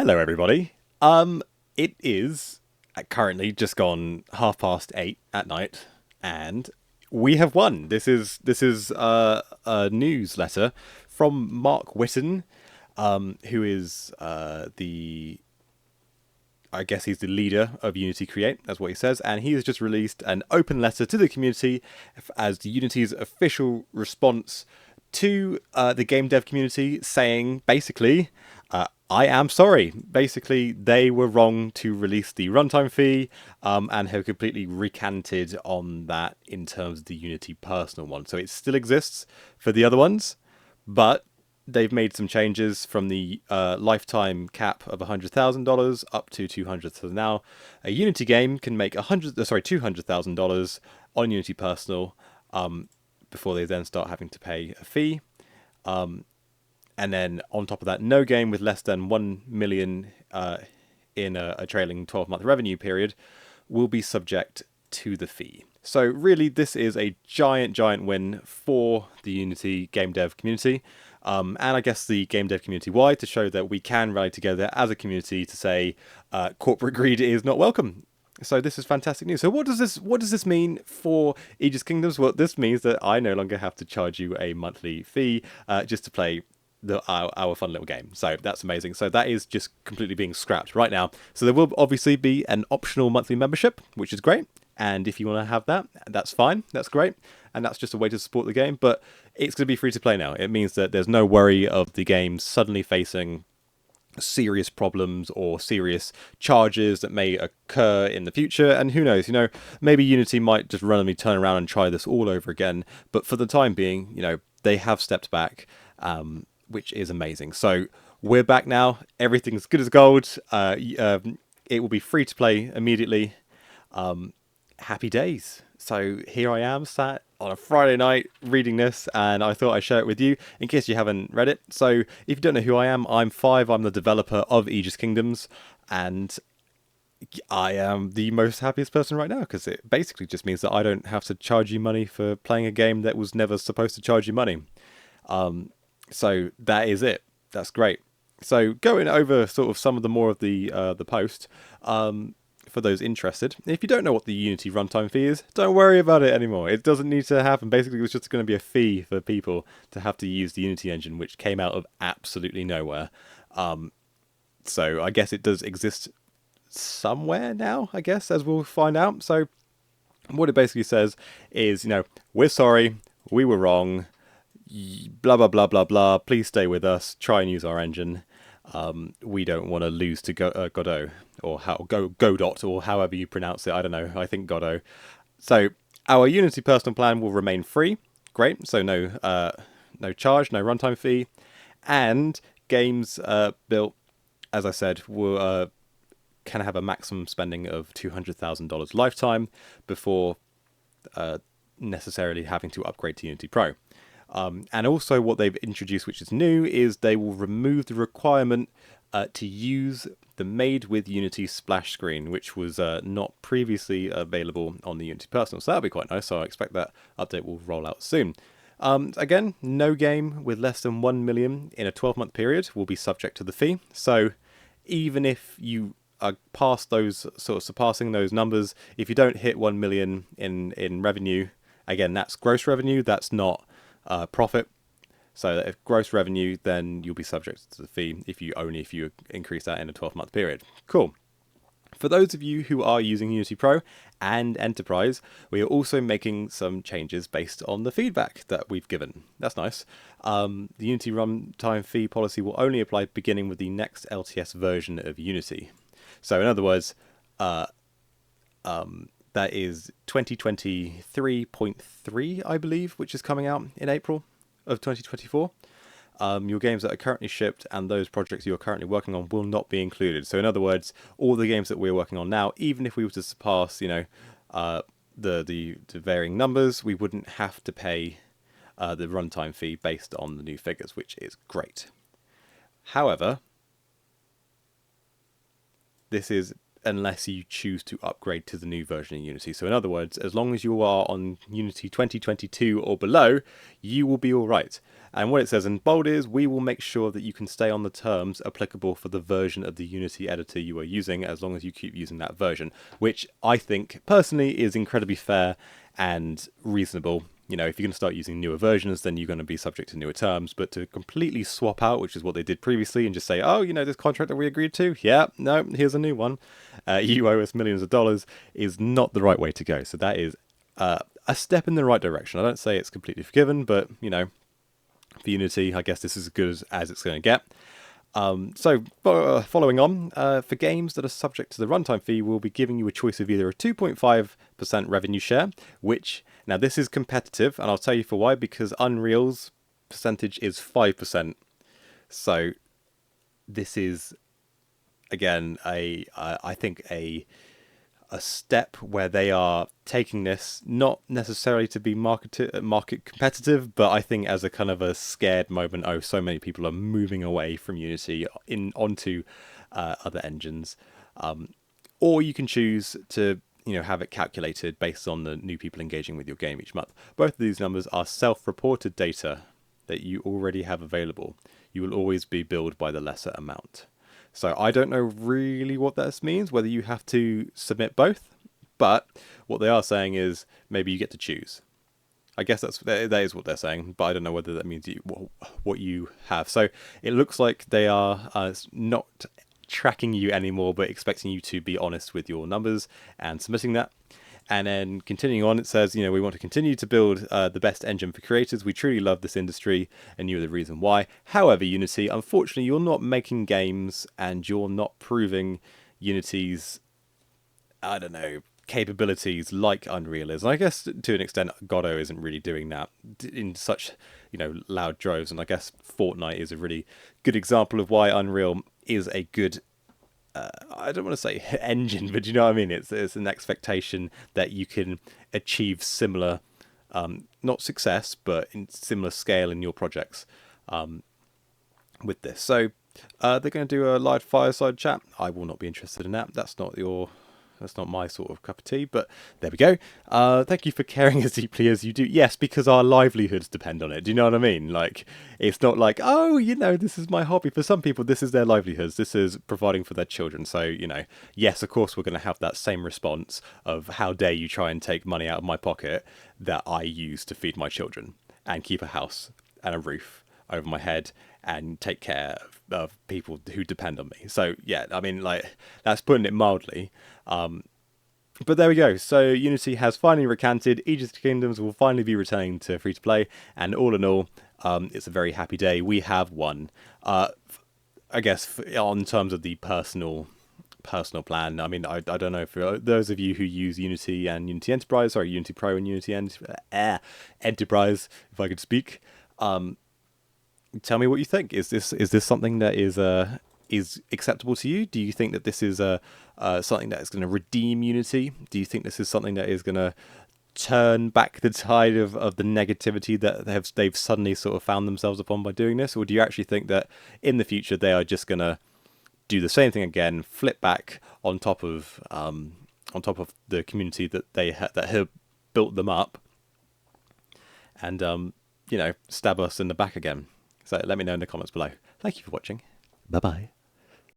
Hello, everybody. It is currently just gone 8:30 at night, and we have won. This is a newsletter from Mark Whitten, who is the I guess he's the leader of Unity Create, that's what he says, and he has just released an open letter to the community as the Unity's official response to the game dev community, saying basically, I am sorry. Basically, they were wrong to release the runtime fee, and have completely recanted on that in terms of the Unity personal one. So it still exists for the other ones, but they've made some changes from the lifetime cap of $100,000 up to 200. So now a Unity game can make $200,000 on Unity Personal, before they then start having to pay a fee. And then on top of that, no game with less than 1 million in a trailing 12-month revenue period will be subject to the fee. So really, this is a giant win for the Unity game dev community. And I guess the game dev community wide, to show that we can rally together as a community to say corporate greed is not welcome. So this is fantastic news. So what does this mean for Aegis Kingdoms? Well, this means that I no longer have to charge you a monthly fee just to play our fun little game. So that's amazing. So that is just completely being scrapped right now. So there will obviously be an optional monthly membership, which is great. And if you want to have that, that's fine. That's great. And that's just a way to support the game. But it's going to be free to play now. It means that there's no worry of the game suddenly facing serious problems or serious charges that may occur in the future. And who knows, maybe Unity might just randomly turn around and try this all over again. But for the time being, they have stepped back, which is amazing. So we're back now. Everything's good as gold. It will be free to play immediately. Happy days. So here I am, sat on a Friday night reading this, and I thought I'd share it with you in case you haven't read it. So if you don't know who I am, I'm Five. I'm the developer of Aegis Kingdoms, and I am the most happiest person right now because it basically just means that I don't have to charge you money for playing a game that was never supposed to charge you money. So that is it. That's great. So going over sort of some of the more of the post, for those interested. If you don't know what the Unity runtime fee is, don't worry about it anymore. It doesn't need to happen. Basically, it was just going to be a fee for people to have to use the Unity engine, which came out of absolutely nowhere. So I guess it does exist somewhere now, I guess, as we'll find out. So what it basically says is, we're sorry, we were wrong, blah, blah, blah, blah, blah. Please stay with us. Try and use our engine. We don't want to lose to Godot or Godot or however you pronounce it. I don't know. I think Godot. So our Unity personal plan will remain free. Great. So no charge, no runtime fee, and games built, as I said, will can have a maximum spending of $200,000 lifetime before necessarily having to upgrade to Unity Pro. And also what they've introduced, which is new, is they will remove the requirement to use the Made with Unity splash screen, which was not previously available on the Unity Personal. So that'll be quite nice. So I expect that update will roll out soon. Again, no game with less than 1 million in a 12-month period will be subject to the fee. So even if you are past those, sort of surpassing those numbers, if you don't hit 1 million in revenue, again, that's gross revenue, that's not profit. So if gross revenue, then you'll be subject to the fee if you increase that in a 12-month period. Cool. For those of you who are using Unity Pro and Enterprise, we are also making some changes based on the feedback that we've given. That's nice. The Unity runtime fee policy will only apply beginning with the next LTS version of Unity. So in other words, that is 2023.3, I believe, which is coming out in April of 2024. Your games that are currently shipped and those projects you're currently working on will not be included. So in other words, all the games that we're working on now, even if we were to surpass, the varying numbers, we wouldn't have to pay the runtime fee based on the new figures, which is great. However, this is unless you choose to upgrade to the new version of Unity. So in other words, as long as you are on Unity 2022 or below, you will be all right. And what it says in bold is, we will make sure that you can stay on the terms applicable for the version of the Unity editor you are using, as long as you keep using that version, which I think personally is incredibly fair and reasonable. You know, if you're going to start using newer versions, then you're going to be subject to newer terms. But to completely swap out, which is what they did previously, and just say, oh, you know, this contract that we agreed to, yeah, no, here's a new one. You owe us millions of dollars, is not the right way to go. So that is a step in the right direction. I don't say it's completely forgiven, but, you know, for Unity, I guess this is as good as it's going to get. Following on, for games that are subject to the runtime fee, we'll be giving you a choice of either a 2.5% revenue share, which, now this is competitive, and I'll tell you for why, because Unreal's percentage is 5%. So this is, again, I think a step where they are taking this not necessarily to be market competitive, but I think as a kind of a scared moment. Oh, so many people are moving away from Unity onto other engines, or you can choose to, you know, have it calculated based on the new people engaging with your game each month. Both of these numbers are self-reported data that you already have available. You will always be billed by the lesser amount. So I don't know really what this means, whether you have to submit both, but what they are saying is maybe you get to choose. I guess that is what they're saying, but I don't know whether that means what you have. So it looks like they are not tracking you anymore, but expecting you to be honest with your numbers and submitting that. And then continuing on, it says, you know, we want to continue to build the best engine for creators. We truly love this industry, and you're the reason why. However, Unity, unfortunately, you're not making games, and you're not proving Unity's, I don't know, capabilities like Unreal is. And I guess to an extent, Godot isn't really doing that in such, you know, loud droves. And I guess Fortnite is a really good example of why Unreal is a good, I don't want to say engine, but you know what I mean? It's an expectation that you can achieve similar, not success, but in similar scale in your projects with this. So they're going to do a live fireside chat. I will not be interested in that. That's not my sort of cup of tea, but there we go. Thank you for caring as deeply as you do. Yes, because our livelihoods depend on it. Do you know what I mean? Like, it's not like, oh, you know, this is my hobby. For some people, this is their livelihoods. This is providing for their children. So, you know, yes, of course, we're going to have that same response of how dare you try and take money out of my pocket that I use to feed my children and keep a house and a roof over my head and take care of people who depend on me. So yeah, I mean, like, that's putting it mildly. But there we go. So Unity has finally recanted. Aegis Kingdoms will finally be returning to free to play, and all in all, it's a very happy day. We have won. I guess on terms of the personal plan. I mean, I don't know, for those of you who use Unity and Unity Enterprise, sorry, Unity Pro and Unity Enterprise, if I could speak. Tell me what you think. Is this something that is acceptable to you? Do you think that this is something that is going to redeem Unity? Do you think this is something that is going to turn back the tide of the negativity that they've suddenly sort of found themselves upon by doing this? Or do you actually think that in the future they are just going to do the same thing again, flip back on top of the community that that have built them up, and you know, stab us in the back again? So let me know in the comments below. Thank you for watching. Bye bye.